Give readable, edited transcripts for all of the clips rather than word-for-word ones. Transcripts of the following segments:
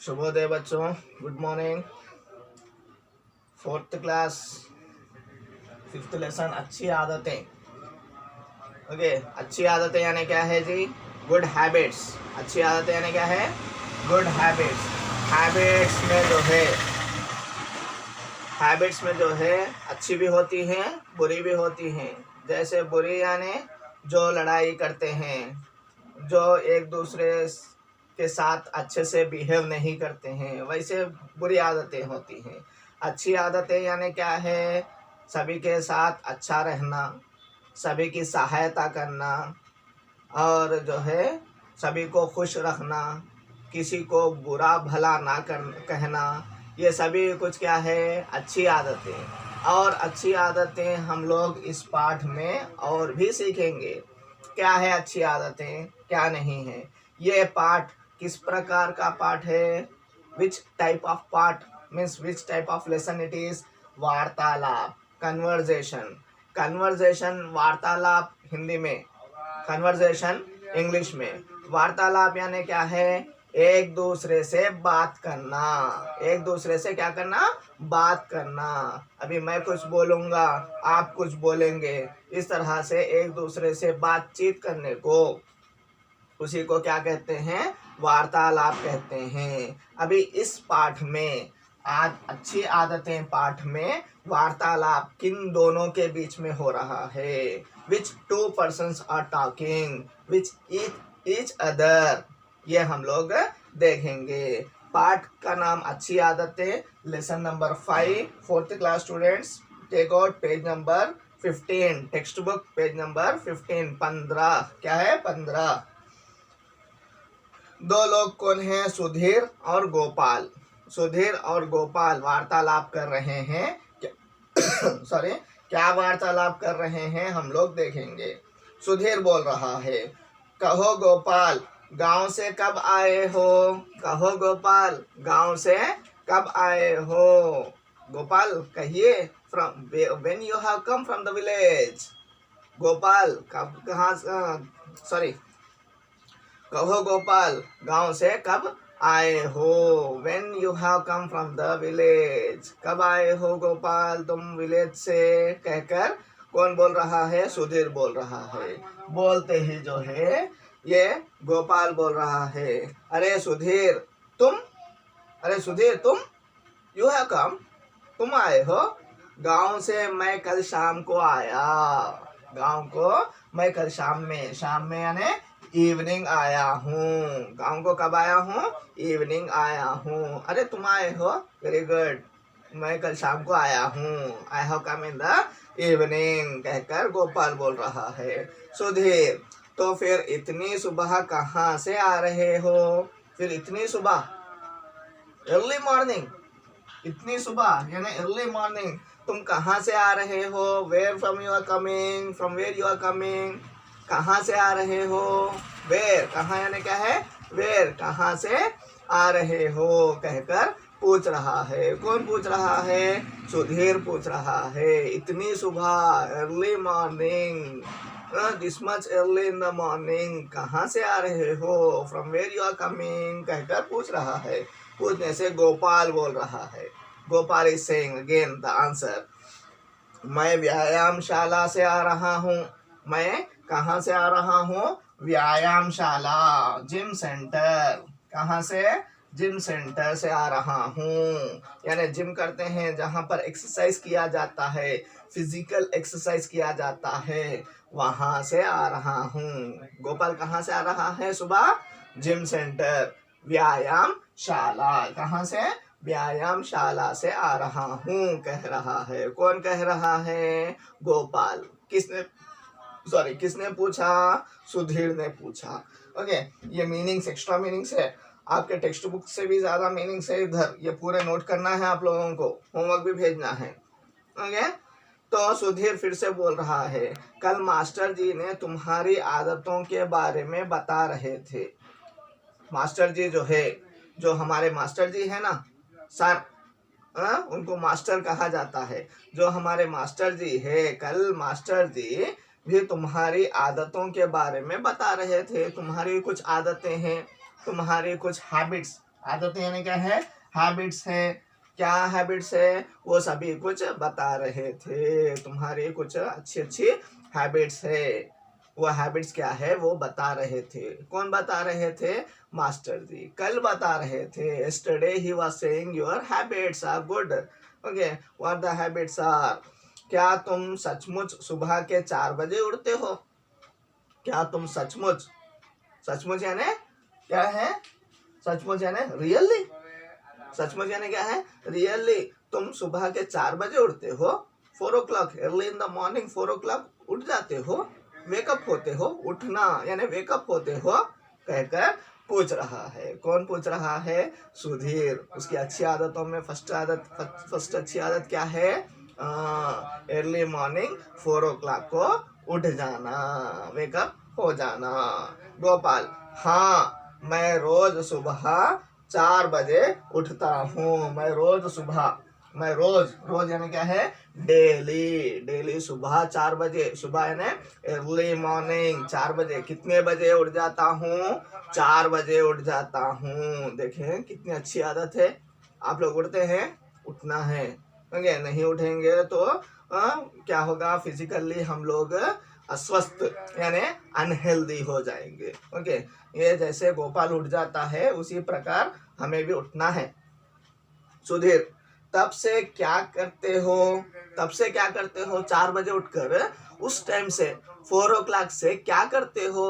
शुभोदय बच्चों, good morning. Fourth class 5th lesson अच्छी आदतें। ओके, अच्छी आदतें यानी क्या है जी? Good habits. अच्छी आदतें यानी क्या है? Good habits. हैबिट्स में जो है अच्छी भी होती हैं, बुरी भी होती हैं। जैसे बुरी यानी जो लड़ाई करते हैं, जो एक दूसरे के साथ अच्छे से बिहेव नहीं करते हैं, वैसे बुरी आदतें होती हैं। अच्छी आदतें यानी क्या है? सभी के साथ अच्छा रहना, सभी की सहायता करना, और जो है सभी को खुश रखना, किसी को बुरा भला ना कहना, ये सभी कुछ क्या है? अच्छी आदतें। और अच्छी आदतें हम लोग इस पाठ में और भी सीखेंगे। क्या है अच्छी आदतें, क्या नहीं है। ये पाठ किस प्रकार का पाठ है? विच टाइप ऑफ पाठ means which type of lesson it is? वार्तालाप, कन्वर्जेशन। कन्वर्जेशन वार्तालाप हिंदी में, कन्वर्जेशन इंग्लिश में। वार्तालाप यानी क्या है? एक दूसरे से बात करना। एक दूसरे से क्या करना? बात करना। अभी मैं कुछ बोलूंगा, आप कुछ बोलेंगे, इस तरह से एक दूसरे से बातचीत करने को, उसी को क्या कहते हैं? वार्तालाप कहते हैं। अभी इस पाठ में, आज अच्छी आदतें पाठ में वार्तालाप किन दोनों के बीच में हो रहा है? Which two persons are talking which each other, ये हम लोग देखेंगे। पाठ का नाम अच्छी आदतें, lesson number 5, 4th class students. Take out page number 15, text book page number 15। 15 क्या है? 15। दो लोग कौन हैं? सुधीर और गोपाल। सुधीर और गोपाल वार्तालाप कर रहे हैं। सॉरी, क्या वार्तालाप कर रहे हैं हम लोग देखेंगे। सुधीर बोल रहा है, कहो गोपाल, गांव से कब आए हो? कहो गोपाल, गांव से कब आए हो? गोपाल कहिए, from when you have come from the village. Gopal कब, कहाँ, सॉरी, कहो गोपाल, गांव से कब आए हो? When you have come from the village, कब आए हो गोपाल तुम विलेज से? कहकर कौन बोल रहा है? सुधीर बोल रहा है। बोलते ही जो है ये गोपाल बोल रहा है, अरे सुधीर तुम, अरे सुधीर तुम, यू हैव कम, तुम आए हो? गांव से मैं कल शाम को आया। गांव को मैं कल शाम में यानी इवनिंग आया हूँ। गांव को कब आया हूँ? इवनिंग आया हूँ। अरे तुम आए हो? वेरी गुड, मैं कल शाम को आया हूँ। I have come in the evening, कहकर गोपाल बोल रहा है। सुधीर, तो फिर इतनी सुबह कहाँ से आ रहे हो? फिर इतनी सुबह, अर्ली मॉर्निंग, इतनी सुबह यानी अर्ली मॉर्निंग, तुम कहाँ से आ रहे हो? Where from you are coming, from where you are coming, कहाँ से आ रहे हो? वेयर, कहाँ यानी क्या है? वेयर, कहाँ से आ रहे हो? कहकर पूछ रहा है। कौन पूछ रहा है? सुधीर पूछ रहा है। इतनी सुबह, early morning, this much early in the morning, कहाँ से आ रहे हो? From where you are coming, कहकर पूछ रहा है। पूछने से गोपाल बोल रहा है, Gopal is saying again the answer, मैं व्यायामशाला से आ रहा हूँ। मैं कहाँ से आ रहा हूँ? व्यायामशाला, जिम सेंटर। कहाँ से? जिम सेंटर से आ रहा हूँ। यानी जिम करते हैं जहाँ पर एक्सरसाइज किया जाता है, फिजिकल एक्सरसाइज किया जाता है, वहां से आ रहा हूँ। गोपाल कहाँ से आ रहा है सुबह? जिम सेंटर, व्यायामशाला। कहाँ से? व्यायामशाला से आ रहा हूँ, कह रहा है। कौन कह रहा है? गोपाल। किसने पूछा? सुधीर ने पूछा। ओके, ये मीनिंग्स, एक्स्ट्रा मीनिंग्स है, आपके टेक्स्ट बुक से भी ज्यादा मीनिंग्स है इधर। ये पूरे नोट करना है आप लोगों को, होमवर्क भी भेजना है। ओके, तो सुधीर फिर से बोल रहा है, कल मास्टर जी ने तुम्हारी आदतों के बारे में बता रहे थे। मास्टर जी जो है, जो हमारे मास्टर जी है ना, सर, उनको मास्टर कहा जाता है। जो हमारे मास्टर जी है, कल मास्टर जी भी तुम्हारी आदतों के बारे में बता रहे थे। तुम्हारी कुछ आदतें हैं, तुम्हारी कुछ हैबिट्स, आदतें यानी क्या है, हैबिट्स है। क्या हैबिट्स है, वो सभी कुछ बता रहे थे, तुम्हारी कुछ अच्छी अच्छी हैबिट्स है। वो हैबिट्स क्या है वो बता रहे थे। कौन बता रहे थे, मास्टर जी कल बता रहे थे। yesterday he was saying your habits are good. okay, what the habits are? क्या तुम सचमुच सुबह के 4 बजे उठते हो? क्या तुम सचमुच, सचमुच यानी क्या है, सचमुच यानी रियली, सचमुच यानी क्या है, रियली तुम सुबह के 4 बजे उठते हो? 4 o'clock, early in the morning 4 o'clock उठ जाते हो, वेकअप होते हो, उठना यानी वेकअप होते हो, कहकर पूछ रहा है। कौन पूछ रहा है, सुधीर। उसकी अच्छी आदतों में फर्स्ट अच्छी आदत क्या है, अर्ली मॉर्निंग 4 o'clock को उठ जाना, वेकअप हो जाना। गोपाल, हाँ मैं रोज सुबह 4 बजे उठता हूँ। मैं रोज सुबह, मैं रोज यानी क्या है, डेली सुबह 4 बजे, सुबह यानी अर्ली मॉर्निंग 4 बजे। कितने बजे उठ जाता हूँ, 4 बजे उठ जाता हूँ। देखें कितनी अच्छी आदत है। आप लोग उठते हैं, उठना है, ओके। नहीं उठेंगे तो क्या होगा, फिजिकली हम लोग अस्वस्थ यानी अनहेल्दी हो जाएंगे, ओके। ये जैसे गोपाल उठ जाता है उसी प्रकार हमें भी उठना है। सुधीर, तब से क्या करते हो, तब से क्या करते हो, 4 बजे उठकर उस टाइम से 4 o'clock से क्या करते हो,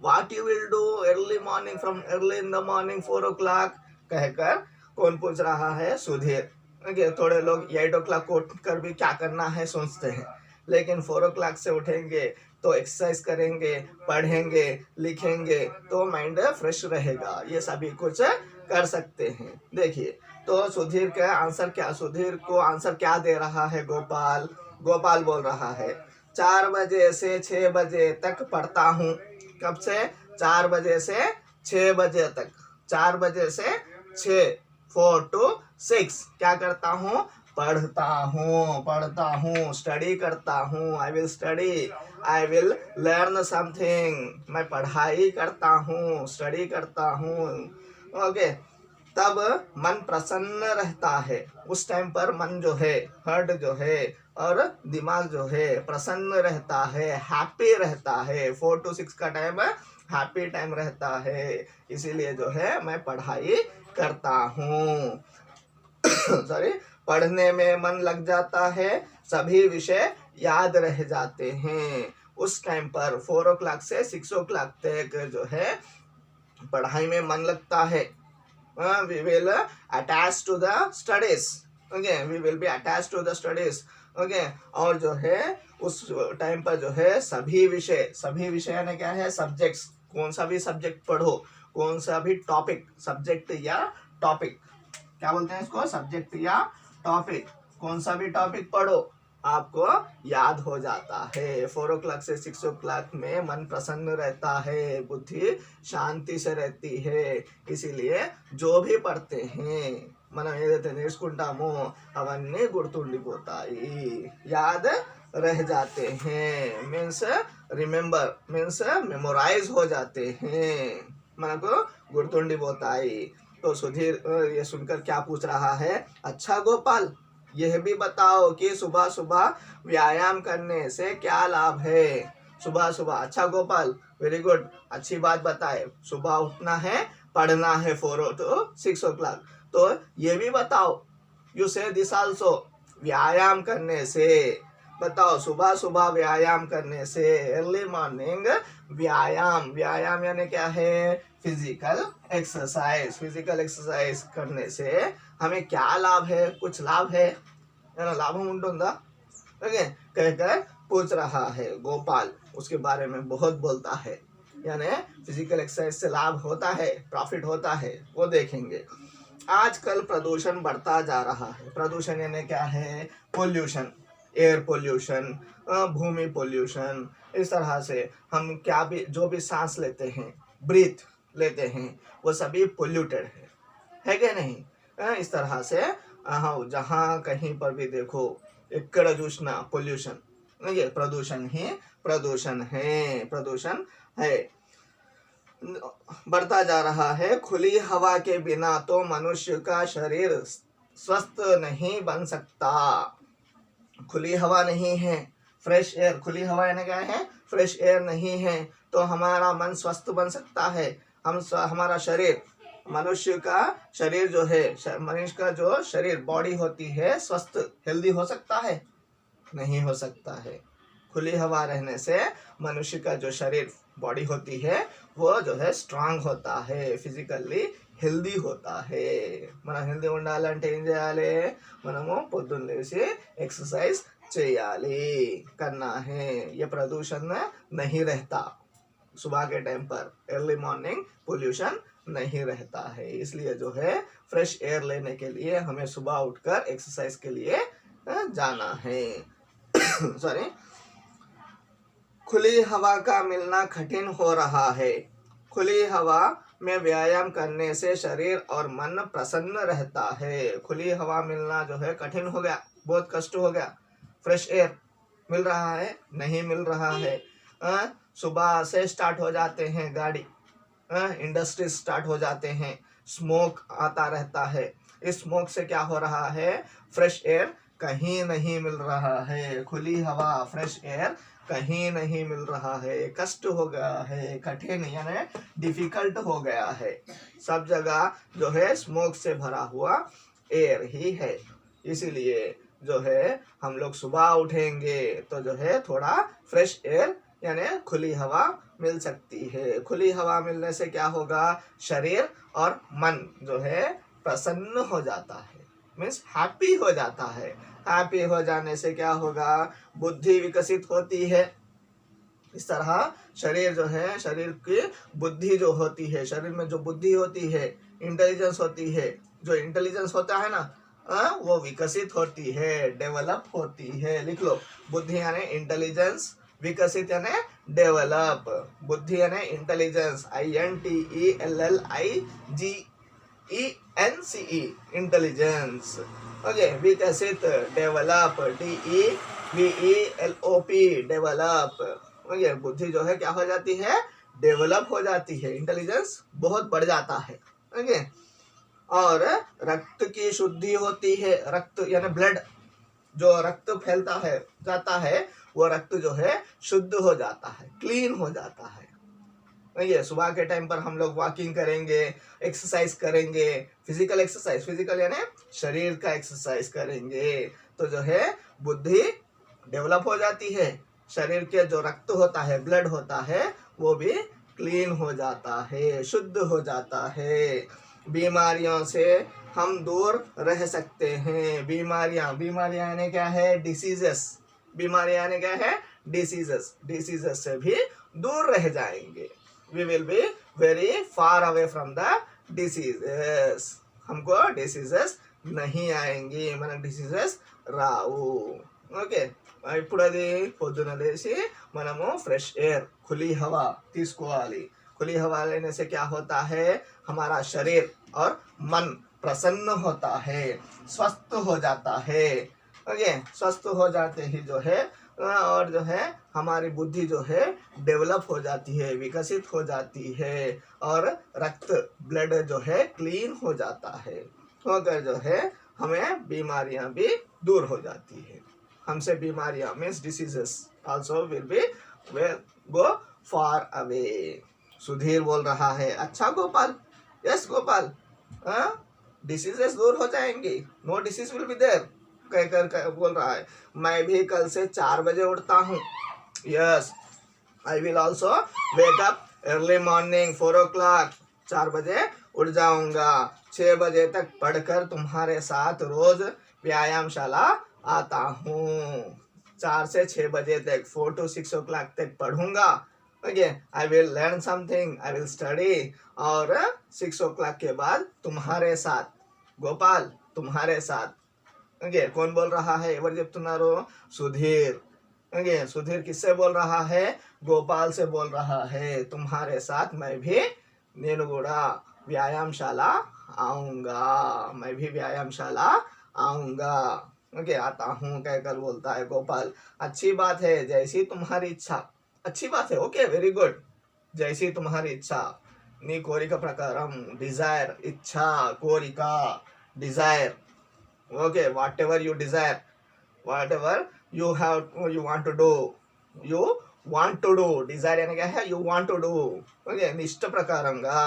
what you will do early morning, from early in the morning 4 o'clock, कहकर कौन पूछ रहा है, सुधीर। ओके, थोड़े लोग 8 o'clock को उठकर भी क्या करना है सोचते हैं, लेकिन 4 o'clock से उठेंगे तो एक्सरसाइज करेंगे, पढ़ेंगे, लिखेंगे तो माइंड फ्रेश रहेगा। ये सभी कुछ कर सकते हैं। देखिए तो सुधीर का आंसर क्या, सुधीर को आंसर क्या दे रहा है गोपाल। गोपाल बोल रहा है 4 बजे से 6 बजे तक पढ़ता हूँ। कब से, 4 बजे से 6 बजे तक, 4 बजे से 6, 4 to 6 क्या करता हूँ, पढ़ता हूँ, स्टडी करता हूँ। I will study, I will learn something. मैं पढ़ाई करता हूँ, स्टडी करता हूँ, ओके। तब मन प्रसन्न रहता है। उस टाइम पर मन जो है, हर्ट जो है और दिमाग जो है प्रसन्न रहता है, हैप्पी रहता है। 4 to 6 का टाइम हैप्पी टाइम रहता है, इसीलिए जो है मैं पढ़ाई करता हूँ। सॉरी, पढ़ने में मन लग जाता है, सभी विषय याद रह जाते हैं। उस टाइम पर 4 o'clock से 6 o'clock तक जो है पढ़ाई में मन लगता है। we will attach to the studies, okay, we will be attached to the studies, okay। और जो है उस टाइम पर जो है सभी विषय यानी क्या है, सब्जेक्ट्स, कौन सा भी सब्जेक्ट पढ़ो, कौन सा भी टॉपिक, सब्जेक्ट या टॉपिक, क्या बोलते हैं इसको, सब्जेक्ट या टॉपिक, कौन सा भी टॉपिक पढ़ो आपको याद हो जाता है। 4 o'clock से 6 o'clock में मन प्रसन्न रहता है, बुद्धि शांति से रहती है, इसीलिए जो भी पढ़ते हैं మనం ఏదైతే నేర్చుకుంటామో అవన్నీ గుర్తుండిపోతాయి, याद रह जाते हैं। मीन्स रिमेम्बर, मीन्स मेमोराइज हो जाते हैं, మనకు గుర్తుండిపోతాయి। तो सुधीर ये सुनकर क्या पूछ रहा है, अच्छा गोपाल यह भी बताओ कि सुबह सुबह व्यायाम करने से क्या लाभ है। सुबह सुबह, अच्छा गोपाल वेरी गुड, अच्छी बात बताए। सुबह उठना है, पढ़ना है 4 to 6 o'clock, तो ये भी बताओ, यू से दिस आल्सो, व्यायाम करने से बताओ, सुबह सुबह व्यायाम करने से, अर्ली मॉर्निंग व्यायाम यानी क्या है, फिजिकल एक्सरसाइज करने से हमें क्या लाभ है, कुछ लाभ है ना, लाभम ఉంటుందా, ओके, कहकर पूछ रहा है गोपाल। उसके बारे में बहुत बोलता है, यानी फिजिकल एक्सरसाइज से लाभ होता है, प्रॉफिट होता है, वो देखेंगे। आजकल प्रदूषण बढ़ता जा रहा है। प्रदूषण यानी क्या है, पोल्यूशन, एयर पोल्यूशन, भूमि पोल्यूशन, इस तरह से हम क्या भी जो भी सांस लेते हैं, ब्रीथ लेते हैं, वो सभी पोल्यूटेड है कि नहीं। इस तरह से जहाँ कहीं पर भी देखो एక్కడ చూసినా पोल्यूशन, ये प्रदूषण ही प्रदूषण है। बढ़ता जा रहा है। खुली हवा के बिना तो मनुष्य का शरीर स्वस्थ नहीं बन सकता। खुली हवा नहीं है, फ्रेश एयर, खुली हवा यानी क्या है, फ्रेश एयर नहीं है तो हमारा मन स्वस्थ बन सकता है। हमारा शरीर, मनुष्य का शरीर जो है, मनुष्य का जो शरीर बॉडी होती है स्वस्थ हेल्दी हो सकता है? नहीं हो सकता है। खुली हवा रहने से मनुष्य का जो शरीर बॉडी होती है वो जो है స్ట్రాంగ్ होता है, ఫిజికల్లీ హెల్దీ होता है। మనం హెల్దీ ఉండాలంటే ఏం చేయాలి? మనము పొద్దున్న లేచి एक्सरसाइज చేయాలి, करना है। ये प्रदूषण नहीं रहता सुबह के टाइम पर, अर्ली मॉर्निंग पोल्यूशन नहीं रहता है। इसलिए जो है फ्रेश एयर लेने के लिए हमें सुबह उठकर एक्सरसाइज के लिए जाना है। सॉरी, खुली हवा का मिलना कठिन हो रहा है। खुली हवा में व्यायाम करने से शरीर और मन प्रसन्न रहता है। खुली हवा मिलना जो है कठिन हो गया, बहुत कष्ट हो गया। फ्रेश एयर मिल रहा है? नहीं मिल रहा है। सुबह से स्टार्ट हो जाते हैं गाड़ी, इंडस्ट्री स्टार्ट हो जाते हैं, स्मोक आता रहता है। इस स्मोक से क्या हो रहा है? फ्रेश एयर कहीं नहीं मिल रहा है। खुली हवा, फ्रेश एयर कहीं नहीं मिल रहा है। कष्ट हो गया है, कठिन यानी डिफिकल्ट हो गया है। सब जगह जो है स्मोक से भरा हुआ एयर ही है। इसीलिए जो है हम लोग सुबह उठेंगे तो जो है थोड़ा फ्रेश एयर यानी खुली हवा मिल सकती है। खुली हवा मिलने से क्या होगा? शरीर और मन जो है प्रसन्न हो जाता है, मीन्स हैप्पी हो जाता है। हैप्पी हो जाने से क्या होगा? बुद्धि विकसित होती है। इस तरह शरीर जो है, शरीर की बुद्धि जो होती है, शरीर में जो बुद्धि होती है, इंटेलिजेंस होती है, जो इंटेलिजेंस होता है ना, वो विकसित होती है, डेवलप होती है। लिख लो, बुद्धि यानी इंटेलिजेंस, विकसित यानी डेवलप। बुद्धि यानी इंटेलिजेंस, INTELLIGENCE, इंटेलिजेंस। ओके, विकसित, डेवलप, DEVELOP, डेवलप। ओके, बुद्धि जो है क्या हो जाती है? डेवलप हो जाती है, इंटेलिजेंस बहुत बढ़ जाता है। ओके, और रक्त की शुद्धि होती है। रक्त यानी ब्लड, जो रक्त फैलता है जाता है वो रक्त जो है शुद्ध हो जाता है, क्लीन हो जाता है। ये सुबह के टाइम पर हम लोग वॉकिंग करेंगे, एक्सरसाइज करेंगे, फिजिकल एक्सरसाइज, फिजिकल यानी शरीर का एक्सरसाइज करेंगे तो जो है बुद्धि डेवलप हो जाती है। शरीर के जो रक्त होता है, ब्लड होता है, वो भी क्लीन हो जाता है, शुद्ध हो जाता है। बीमारियों से हम दूर रह सकते हैं। बीमारियां यानी क्या है? डिसीजेस। बीमारियां यानी क्या है? डिसीजेस। डिसीजेस से भी दूर रह जाएंगे। We will be very far away from the diseases. हमको डिसीजेस नहीं आएंगी, మనకు డిసీజెస్ రావు। ఓకే, ఇప్పుడు అది పొద్దున లేచి మనము ఫ్రెష్ एयर, खुली हवा తీసుకోవాలి। खुली हवा लेने से क्या होता है? हमारा शरीर और मन प्रसन्न होता है, स्वस्थ हो जाता है। ओके, स्वस्थ हो जाते ही जो है और जो है हमारी बुद्धि जो है डेवलप हो जाती है, विकसित हो जाती है और रक्त, ब्लड जो है क्लीन हो जाता है। होकर जो है हमें बीमारियां भी दूर हो जाती है। हमसे बीमारियां means diseases also will be go far away. Sudhir बोल रहा है, अच्छा गोपाल, यस गोपाल, डिसीजेस दूर हो जाएंगी, no disease will be there, कहकर बोल रहा है। मैं भी कल से 4 बजे उठता हूँ। Yes, I will also wake up early morning 4 o'clock, 4 बजे उठ जाऊंगा। 6 बजे तक पढ़कर तुम्हारे साथ रोज व्यायामशाला आता हूँ। 4 से 6 बजे तक, 4 to 6 o'clock तक पढ़ूंगा। Okay, I will learn something, I will study. और 6 o'clock के बाद तुम्हारे साथ, गोपाल तुम्हारे साथ। ओके, कौन बोल रहा है? एवर చెప్తున్నారు? सुधीर। ओके, सुधीर किससे बोल रहा है? गोपाल से बोल रहा है। तुम्हारे साथ मैं भी, నేను కూడా व्यायामशाला आऊंगा, मैं भी व्यायामशाला आऊंगा। ओके, आता हूँ कहकर बोलता है गोपाल। अच्छी बात है, जैसी तुम्हारी इच्छा। अच्छी बात है, ओके, वेरी गुड, जैसी तुम्हारी इच्छा। नी कोरिक प्रकारम, डिजायर इच्छा, कोरिका Dzire. Okay, whatever you desire, whatever you have, you want to do, you want to do. Desire यानी क्या है? You want to do. Okay, निष्ठ प्रकारंगा.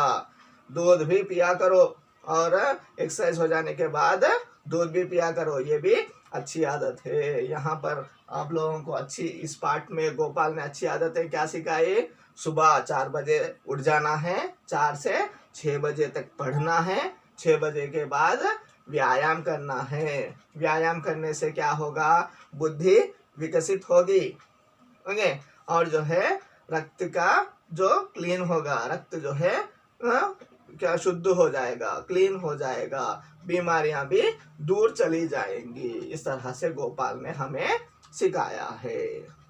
दूध भी पिया करो और एक्सरसाइज हो जाने के बाद दूध भी पिया करो. ये भी अच्छी आदत है. यहाँ पर आप लोगों को अच्छी, इस पार्ट में गोपाल ने अच्छी आदतें क्या सिखाई? सुबह 4 बजे उठ जाना है, 4 से 6 बजे तक पढ़ना है, 6 बजे के बाद व्यायाम करना है. व्यायाम करने से क्या होगा? बुद्धि विकसित होगी. ओके, और जो है रक्त का जो क्लीन होगा, रक्त जो है क्या शुद्ध हो जाएगा, क्लीन हो जाएगा, बीमारियां भी दूर चली जाएंगी. इस तरह से गोपाल ने हमें सिखाया है.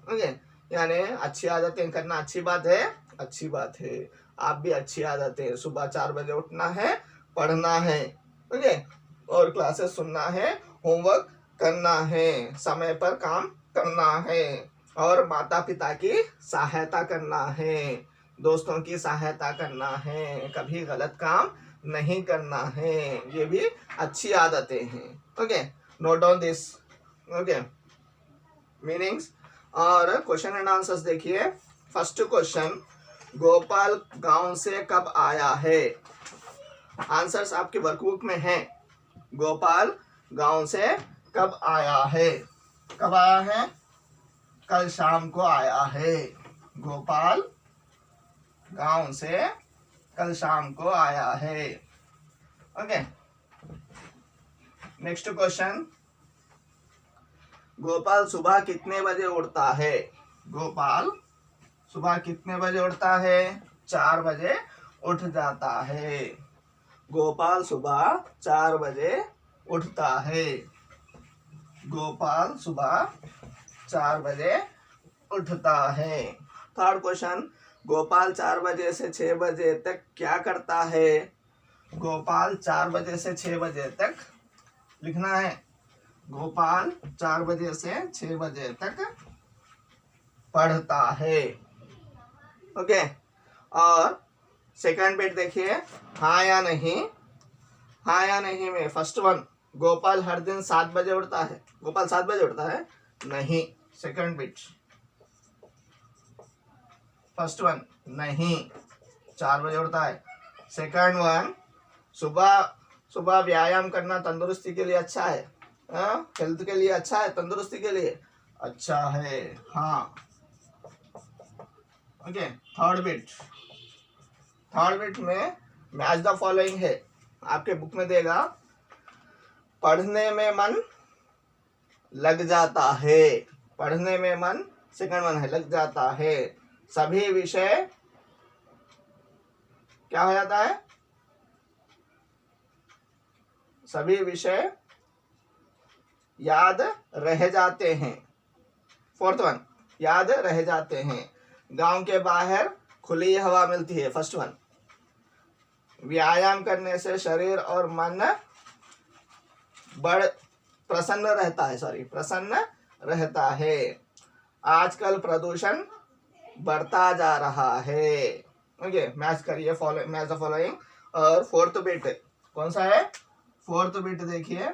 ओके, यानी अच्छी आदतें करना अच्छी बात है, अच्छी बात है. आप भी अच्छी आदतें, सुबह 4 बजे उठना है, पढ़ना है, ओके, और क्लासेस सुनना है, होमवर्क करना है, समय पर काम करना है, और माता पिता की सहायता करना है, दोस्तों की सहायता करना है, कभी गलत काम नहीं करना है. ये भी अच्छी आदतें हैं. Okay, note down this. Okay, meanings और क्वेश्चन एंड आंसर्स देखिए. फर्स्ट क्वेश्चन, गोपाल गांव से कब आया है? आंसर्स आपके वर्कबुक में हैं. गोपाल गांव से कब आया है? कब आया है? कल शाम को आया है. गोपाल गांव से कल शाम को आया है. ओके, नेक्स्ट क्वेश्चन, गोपाल सुबह कितने बजे उठता है? गोपाल सुबह कितने बजे उठता है? 4 बजे उठ जाता है. गोपाल सुबह 4 बजे उठता है. गोपाल सुबह 4 बजे उठता है. थर्ड क्वेश्चन, गोपाल 4 बजे से 6 बजे तक क्या करता है? गोपाल 4 बजे से 6 बजे तक लिखना है. गोपाल 4 बजे से 6 बजे तक पढ़ता है. ओके, और सेकंड बिट देखिए, हाँ या नहीं. हाँ या नहीं में फर्स्ट वन, गोपाल हर दिन 7 बजे उठता है. गोपाल 7 बजे उठता है? नहीं. सेकंड बिट, फर्स्ट वन नहीं, 4 बजे उठता है. सेकंड वन, सुबह व्यायाम करना तंदुरुस्ती के लिए अच्छा है. हेल्थ के लिए अच्छा है, तंदुरुस्ती के लिए अच्छा है. हाँ. ओके, थर्ड बिट में मैच द फॉलोइंग है. आपके बुक में देगा, पढ़ने में मन लग जाता है. पढ़ने में मन, सेकंड वन है, लग जाता है. सभी विषय क्या हो जाता है? सभी विषय याद रह जाते हैं. फोर्थ वन, याद रह जाते हैं. गांव के बाहर खुली हवा मिलती है. फर्स्ट वन, व्यायाम करने से शरीर और मन प्रसन्न रहता है. आजकल प्रदूषण बढ़ता जा रहा है. ओके, मैच करिए, मैच द फॉलोइंग. और फोर्थ बिट कौन सा है? फोर्थ बिट देखिए.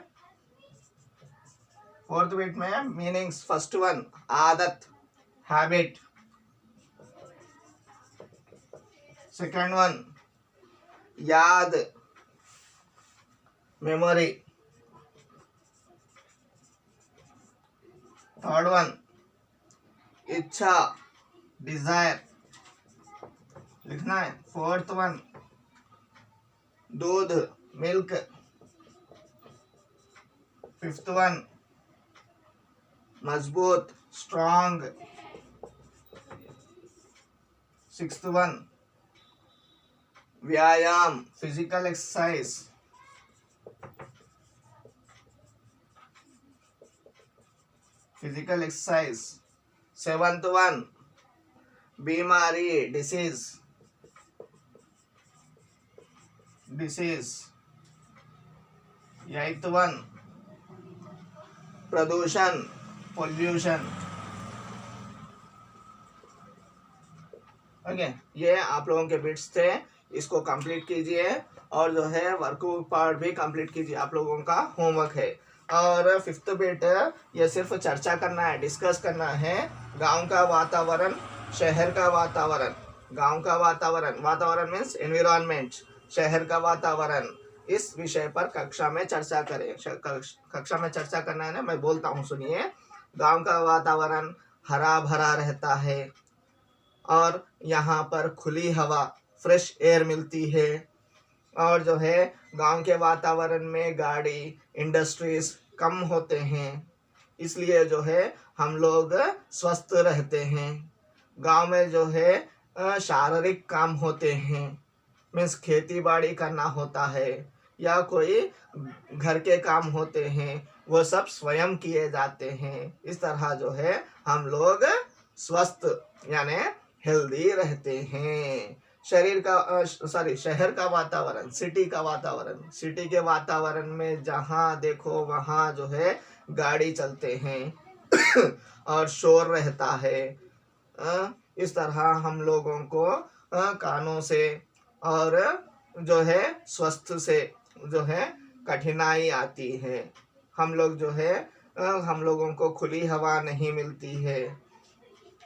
फोर्थ बिट में मीनिंग्स, फर्स्ट वन आदत, हैबिट. सेकंड वन याद, मेमोरी. थर्ड वन इच्छा, डिजायर लिखना है. फोर्थ वन दूध, मिल्क. फिफ्थ वन मजबूत, स्ट्रांग. सिक्स्थ वन व्यायाम, फिजिकल एक्सरसाइज. सेवंथ वन बीमारी, डिसीज. एट्थ वन प्रदूषण, पोल्यूशन. ओके, ये आप लोगों के बिट्स थे. इसको कंप्लीट कीजिए और जो है वर्कबुक पार्ट भी कंप्लीट कीजिए, आप लोगों का होमवर्क है। और फिफ्थ बिट ये सिर्फ चर्चा करना है, डिस्कस करना है। गांव का वातावरण, शहर का वातावरण। गांव का वातावरण, वातावरण मीन्स एनवायरनमेंट, शहर का वातावरण, इस विषय पर कक्षा में चर्चा करें। कक्षा में चर्चा करना है ना, मैं बोलता हूँ सुनिए। गांव का वातावरण हरा भरा रहता है और यहाँ पर खुली हवा, फ्रेश एयर मिलती है। और जो है गांव के वातावरण में गाड़ी, इंडस्ट्रीज कम होते हैं, इसलिए जो है हम लोग स्वस्थ रहते हैं। गांव में जो है शारीरिक काम होते हैं, मीन्स खेती बाड़ी करना होता है या कोई घर के काम होते हैं, वो सब स्वयं किए जाते हैं। इस तरह जो है हम लोग स्वस्थ यानी हेल्दी रहते हैं। शरीर का शहर का वातावरण, सिटी का वातावरण, सिटी के वातावरण में जहाँ देखो वहाँ जो है गाड़ी चलते हैं और शोर रहता है। इस तरह हम लोगों को कानों से और जो है स्वस्थ से जो है कठिनाई आती है। हम लोग जो है हम लोगों को खुली हवा नहीं मिलती है,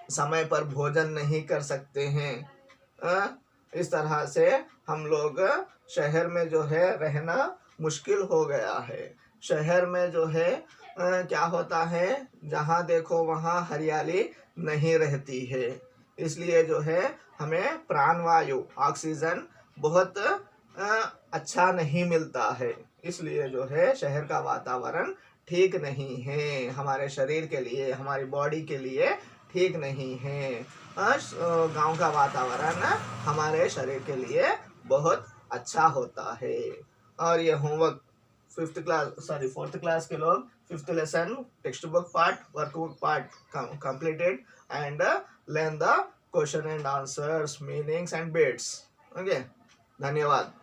समय पर भोजन नहीं कर सकते हैं। इस तरह से हम लोग शहर में जो है रहना मुश्किल हो गया है। शहर में जो है क्या होता है, जहाँ देखो वहाँ हरियाली नहीं रहती है, इसलिए जो है हमें प्राणवायु, ऑक्सीजन बहुत अच्छा नहीं मिलता है। इसलिए जो है शहर का वातावरण ठीक नहीं है, हमारे शरीर के लिए, हमारी बॉडी के लिए ठीक नहीं है। गांव का वातावरण हमारे शरीर के लिए बहुत अच्छा होता है। और ये होमवर्क फोर्थ क्लास के लोग fifth lesson text book part, workbook part completed and learn the question and answers, meanings and bits. Okay, धन्यवाद।